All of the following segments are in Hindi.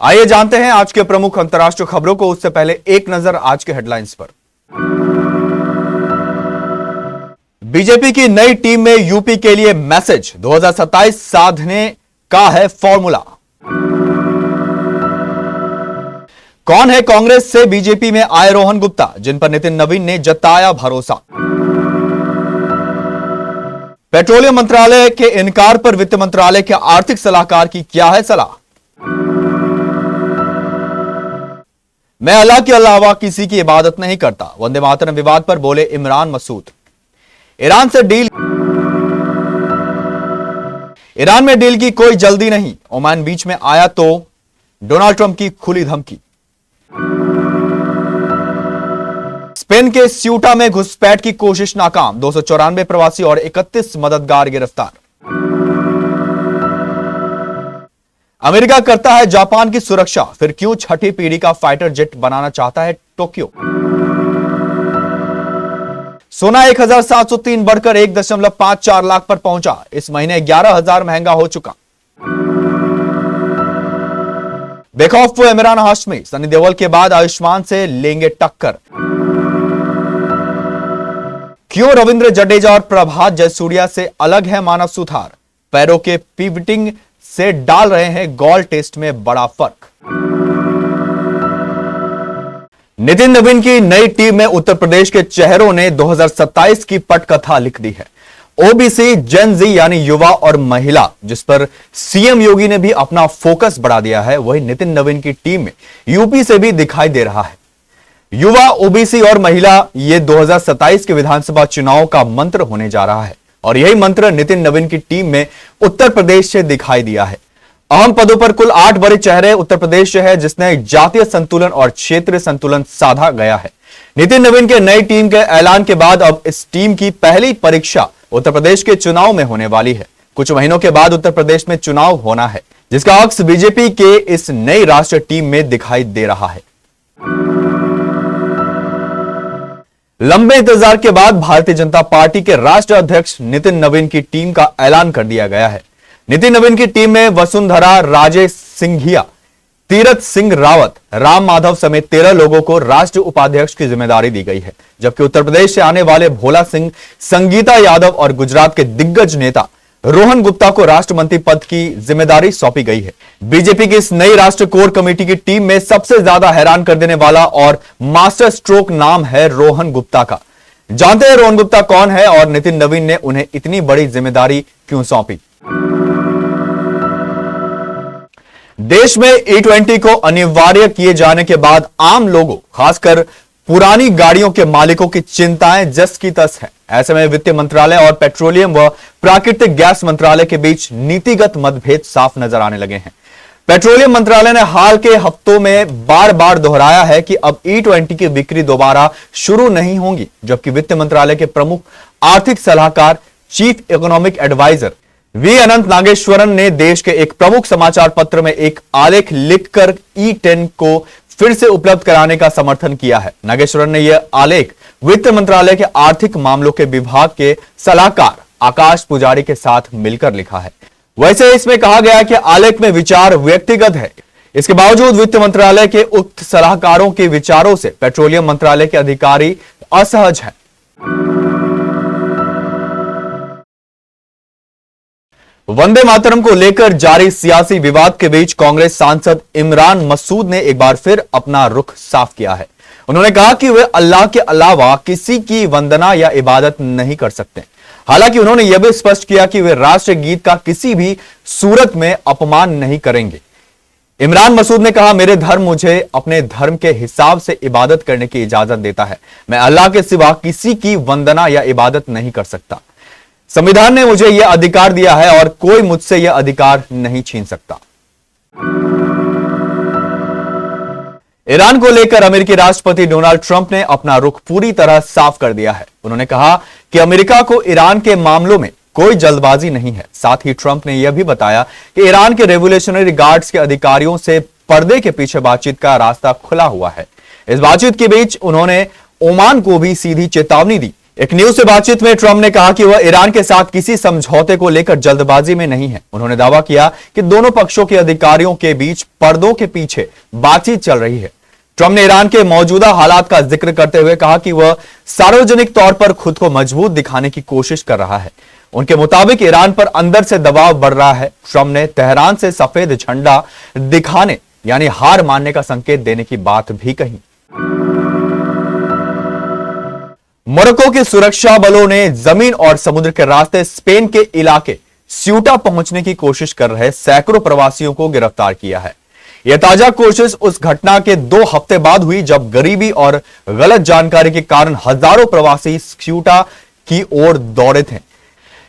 आइए जानते हैं आज के प्रमुख अंतर्राष्ट्रीय खबरों को। उससे पहले एक नजर आज के हेडलाइंस पर। बीजेपी की नई टीम में यूपी के लिए मैसेज, 2027 साधने का है फॉर्मूला। कौन है कांग्रेस से बीजेपी में आए रोहन गुप्ता, जिन पर नितिन नवीन ने जताया भरोसा। पेट्रोलियम मंत्रालय के इनकार पर वित्त मंत्रालय के आर्थिक सलाहकार की क्या है सलाह। मैं अल्लाह के अलावा किसी की इबादत नहीं करता, वंदे मातरम विवाद पर बोले इमरान मसूद। ईरान से डील, ईरान में डील की कोई जल्दी नहीं, ओमान बीच में आया तो डोनाल्ड ट्रंप की खुली धमकी। स्पेन के स्यूटा में घुसपैठ की कोशिश नाकाम, 294 प्रवासी और 31 मददगार गिरफ्तार। अमेरिका करता है जापान की सुरक्षा, फिर क्यों छठी पीढ़ी का फाइटर जेट बनाना चाहता है टोक्यो। सोना 1703 बढ़कर 1.54 लाख पर पहुंचा, इस महीने 11,000 महंगा हो चुका। बेखौफ हुए इमरान हाशमी, सनी देओल के बाद आयुष्मान से लेंगे टक्कर। क्यों रविंद्र जडेजा और प्रभात जयसूर्या से अलग है मानव सुथार, पैरों के पिवटिंग से डाल रहे हैं गोल टेस्ट में बड़ा फर्क। नितिन नवीन की नई टीम में उत्तर प्रदेश के चेहरों ने 2027 की पटकथा लिख दी है। ओबीसी, जेन जी यानी युवा और महिला, जिस पर सीएम योगी ने भी अपना फोकस बढ़ा दिया है, वही नितिन नवीन की टीम में यूपी से भी दिखाई दे रहा है। युवा, ओबीसी और महिला, ये 2027 के विधानसभा चुनाव का मंत्र होने जा रहा है और यही मंत्र नितिन नवीन की टीम में उत्तर प्रदेश से दिखाई दिया है। अहम पदों पर कुल 8 बड़े चेहरे उत्तर प्रदेश से है, जिसने जातीय संतुलन और क्षेत्रीय संतुलन साधा गया है। नितिन नवीन के नई टीम के ऐलान के बाद अब इस टीम की पहली परीक्षा उत्तर प्रदेश के चुनाव में होने वाली है। कुछ महीनों के बाद उत्तर प्रदेश में चुनाव होना है, जिसका अक्स बीजेपी के इस नई राष्ट्रीय टीम में दिखाई दे रहा है। लंबे इंतजार के बाद भारतीय जनता पार्टी के राष्ट्रीय अध्यक्ष नितिन नवीन की टीम का ऐलान कर दिया गया है। नितिन नवीन की टीम में वसुंधरा राजे सिंघिया, तीरथ सिंह रावत, राम माधव समेत 13 लोगों को राष्ट्रीय उपाध्यक्ष की जिम्मेदारी दी गई है, जबकि उत्तर प्रदेश से आने वाले भोला सिंह, संगीता यादव और गुजरात के दिग्गज नेता रोहन गुप्ता को राष्ट्र मंत्री पद की जिम्मेदारी सौंपी गई है। बीजेपी की इस नई राष्ट्रीय कोर कमेटी की टीम में सबसे ज्यादा हैरान कर देने वाला और मास्टर स्ट्रोक नाम है रोहन गुप्ता का। जानते हैं रोहन गुप्ता कौन है और नितिन नवीन ने उन्हें इतनी बड़ी जिम्मेदारी क्यों सौंपी। देश में E20 को अनिवार्य किए जाने के बाद आम लोगों, खासकर पुरानी गाड़ियों के मालिकों की चिंताएं जस की तस है। ऐसे में वित्त मंत्रालय और पेट्रोलियम व प्राकृतिक गैस मंत्रालय के बीच नीतिगत मतभेद साफ नजर आने लगे हैं। पेट्रोलियम मंत्रालय ने हाल के हफ्तों में बार बार दोहराया है कि अब E20 की बिक्री दोबारा शुरू नहीं होगी, जबकि वित्त मंत्रालय के प्रमुख आर्थिक सलाहकार चीफ इकोनॉमिक एडवाइजर वी अनंत नागेश्वरन ने देश के एक प्रमुख समाचार पत्र में एक आलेख लिखकर E10 को फिर से उपलब्ध कराने का समर्थन किया है। नागेश्वरन ने यह आलेख वित्त मंत्रालय के आर्थिक मामलों के विभाग के सलाहकार आकाश पुजारी के साथ मिलकर लिखा है। वैसे इसमें कहा गया कि आलेख में विचार व्यक्तिगत है। इसके बावजूद वित्त मंत्रालय के उक्त सलाहकारों के विचारों से पेट्रोलियम मंत्रालय के अधिकारी असहज हैं। वंदे मातरम को लेकर जारी सियासी विवाद के बीच कांग्रेस सांसद इमरान मसूद ने एक बार फिर अपना रुख साफ किया है। उन्होंने कहा कि वे अल्लाह के अलावा किसी की वंदना या इबादत नहीं कर सकते। हालांकि उन्होंने यह भी स्पष्ट किया कि वे राष्ट्रीय गीत का किसी भी सूरत में अपमान नहीं करेंगे। इमरान मसूद ने कहा, मेरे धर्म मुझे अपने धर्म के हिसाब से इबादत करने की इजाजत देता है। मैं अल्लाह के सिवा किसी की वंदना या इबादत नहीं कर सकता। संविधान ने मुझे यह अधिकार दिया है और कोई मुझसे यह अधिकार नहीं छीन सकता। ईरान को लेकर अमेरिकी राष्ट्रपति डोनाल्ड ट्रंप ने अपना रुख पूरी तरह साफ कर दिया है। उन्होंने कहा कि अमेरिका को ईरान के मामलों में कोई जल्दबाजी नहीं है। साथ ही ट्रंप ने यह भी बताया कि ईरान के रेवोल्यूशनरी गार्ड्स के अधिकारियों से पर्दे के पीछे बातचीत का रास्ता खुला हुआ है। इस बातचीत के बीच उन्होंने ओमान को भी सीधी चेतावनी दी एक न्यूज से बातचीत में ट्रंप ने कहा कि वह ईरान के साथ किसी समझौते को लेकर जल्दबाजी में नहीं है। उन्होंने दावा किया कि दोनों पक्षों के अधिकारियों के बीच पर्दों के पीछे बातचीत चल रही है। ट्रंप ने ईरान के मौजूदा हालात का जिक्र करते हुए कहा कि वह सार्वजनिक तौर पर खुद को मजबूत दिखाने की कोशिश कर रहा है। उनके मुताबिक ईरान पर अंदर से दबाव बढ़ रहा है। ट्रंप ने तेहरान से सफेद झंडा दिखाने यानी हार मानने का संकेत देने की बात भी कही। मोरक्को के सुरक्षा बलों ने जमीन और समुद्र के रास्ते स्पेन के इलाके स्यूटा पहुंचने की कोशिश कर रहे सैकड़ों प्रवासियों को गिरफ्तार किया है। यह ताजा कोशिश उस घटना के 2 हफ्ते बाद हुई जब गरीबी और गलत जानकारी के कारण हजारों प्रवासी स्यूटा की ओर दौड़े थे।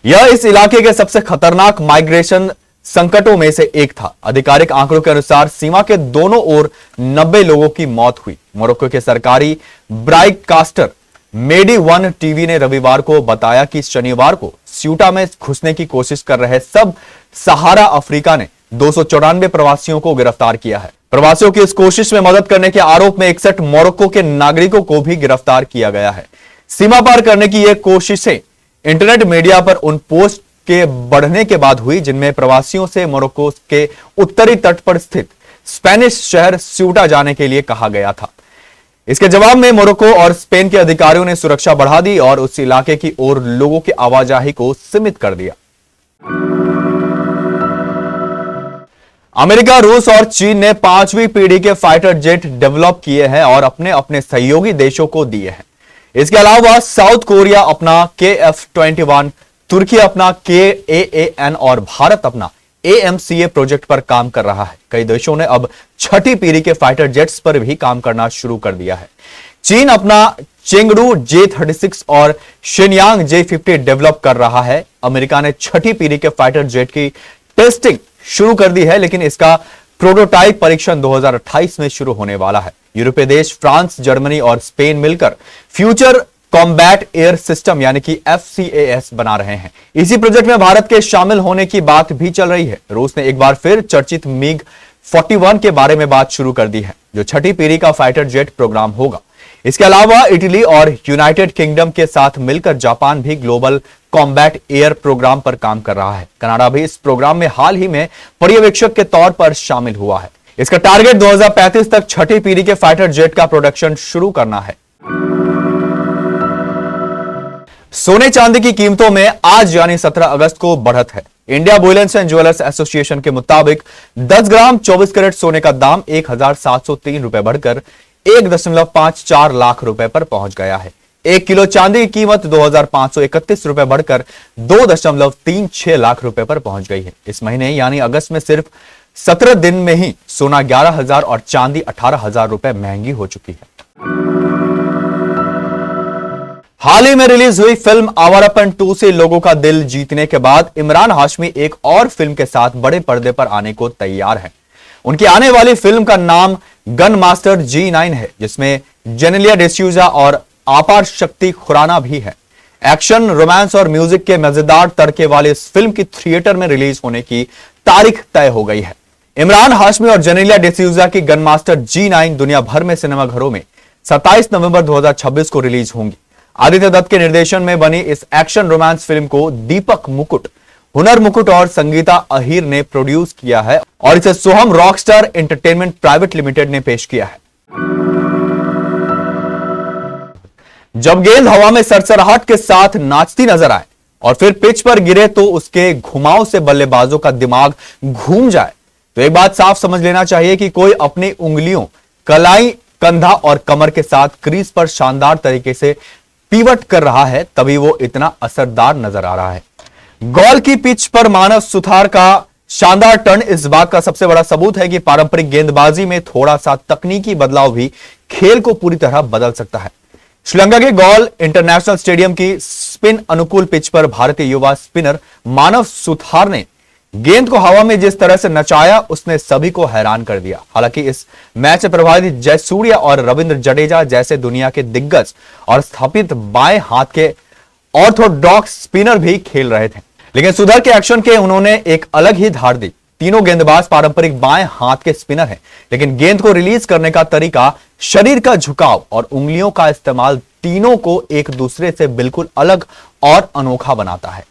यह इस इलाके के सबसे खतरनाक माइग्रेशन संकटों में से एक था। आधिकारिक आंकड़ों के अनुसार सीमा के दोनों ओर 90 लोगों की मौत हुई। मोरक्को के सरकारी ब्रॉडकास्टर मेडी वन टीवी ने रविवार को बताया कि शनिवार को स्यूटा में घुसने की कोशिश कर रहे सब सहारा अफ्रीका ने 294 प्रवासियों को गिरफ्तार किया है। प्रवासियों की इस कोशिश में मदद करने के आरोप में 61 मोरक्को के नागरिकों को भी गिरफ्तार किया गया है। सीमा पार करने की ये कोशिशें इंटरनेट मीडिया पर उन पोस्ट के बढ़ने के बाद हुई जिनमें प्रवासियों से मोरक्को के उत्तरी तट पर स्थित स्पेनिश शहर स्यूटा जाने के लिए कहा गया था। इसके जवाब में मोरक्को और स्पेन के अधिकारियों ने सुरक्षा बढ़ा दी और उस इलाके की ओर लोगों की आवाजाही को सीमित कर दिया। अमेरिका, रूस और चीन ने 5वीं पीढ़ी के फाइटर जेट डेवलप किए हैं और अपने अपने सहयोगी देशों को दिए हैं। इसके अलावा साउथ कोरिया अपना KF-21, तुर्की अपना KAAN और भारत अपना AMCA प्रोजेक्ट पर काम कर रहा है। कई देशों ने अब 6ठी पीढ़ी के फाइटर जेट्स पर भी काम करना शुरू कर दिया है। चीन अपना चेंगडू J-36 और शिनयांग J-50 डेवलप कर रहा है। अमेरिका ने 6ठी पीढ़ी के फाइटर जेट की टेस्टिंग शुरू कर दी है, लेकिन इसका प्रोटोटाइप परीक्षण 2028 में शुरू होने वाला है। यूरोपीय देश फ्रांस, जर्मनी और स्पेन मिलकर फ्यूचर कॉम्बैट एयर सिस्टम यानी कि FCAS बना रहे हैं। इसी प्रोजेक्ट में भारत के शामिल होने की बात भी चल रही है। रूस ने एक बार फिर चर्चित MiG-41 के बारे में बात शुरू कर दी है, जो 6ठी पीढ़ी का फाइटर जेट प्रोग्राम होगा। इसके अलावा इटली और यूनाइटेड किंगडम के साथ मिलकर जापान भी ग्लोबल कॉम्बैट एयर प्रोग्राम पर काम कर रहा है। कनाडा भी इस प्रोग्राम में हाल ही में पर्यवेक्षक के तौर पर शामिल हुआ है। इसका टारगेट 2035 तक 6ठी पीढ़ी के फाइटर जेट का प्रोडक्शन शुरू करना है। सोने चांदी की कीमतों में आज यानी 17 अगस्त को बढ़त है। India Boolean and jewellers association के मुताबिक 10 ग्राम 24 कैरेट सोने का दाम 1,703 रुपए बढ़कर 1.54 लाख रुपए पर पहुंच गया है। 1 किलो चांदी की कीमत 2,531 रुपए बढ़कर 2.36 लाख रुपए पर पहुंच गई है। इस महीने यानी अगस्त में सिर्फ 17 दिन में ही सोना 11,000 और चांदी 18,000 रुपए महंगी हो चुकी है। हाल ही में रिलीज हुई फिल्म आवारापन 2 से लोगों का दिल जीतने के बाद इमरान हाशमी एक और फिल्म के साथ बड़े पर्दे पर आने को तैयार हैं। उनकी आने वाली फिल्म का नाम गन मास्टर G9 है, जिसमें जेनेलिया डिसूजा और आपार शक्ति खुराना भी है। एक्शन, रोमांस और म्यूजिक के मजेदार तड़के वाले इस फिल्म की थिएटर में रिलीज होने की तारीख तय हो गई है। इमरान हाशमी और जेनेलिया डिसूजा की गन मास्टर G9 दुनिया भर में सिनेमाघरों में 27 नवंबर 2026 को रिलीज होंगी। आदित्य दत्त के निर्देशन में बनी इस एक्शन रोमांस फिल्म को दीपक मुकुट, हुनर मुकुट और संगीता अहीर ने प्रोड्यूस किया है और इसे सोहम रॉकस्टार एंटरटेनमेंट प्राइवेट लिमिटेड ने पेश किया है। जब गेंद हवा में सरसराहट के साथ नाचती नजर आए और फिर पिच पर गिरे तो उसके घुमाव से बल्लेबाजों का दिमाग घूम जाए, तो एक बात साफ समझ लेना चाहिए कि कोई अपनी उंगलियों, कलाई, कंधा और कमर के साथ क्रीज पर शानदार तरीके से पिवट कर रहा है, तभी वो इतना असरदार नजर आ रहा है। गॉल की पिच पर मानव सुथार का शानदार टर्न इस बात का सबसे बड़ा सबूत है कि पारंपरिक गेंदबाजी में थोड़ा सा तकनीकी बदलाव भी खेल को पूरी तरह बदल सकता है। श्रीलंका के गॉल इंटरनेशनल स्टेडियम की स्पिन अनुकूल पिच पर भारतीय युवा स्पिनर मानव सुथार ने गेंद को हवा में जिस तरह से नचाया, उसने सभी को हैरान कर दिया। हालांकि इस मैच में प्रभावित जयसूर्या और रविंद्र जडेजा जैसे दुनिया के दिग्गज और स्थापित बाएं हाथ के ऑर्थोडॉक्स स्पिनर भी खेल रहे थे, लेकिन सुधर के एक्शन के उन्होंने एक अलग ही धार दी। तीनों गेंदबाज पारंपरिक बाएं हाथ के स्पिनर हैं, लेकिन गेंद को रिलीज करने का तरीका, शरीर का झुकाव और उंगलियों का इस्तेमाल तीनों को एक दूसरे से बिल्कुल अलग और अनोखा बनाता है।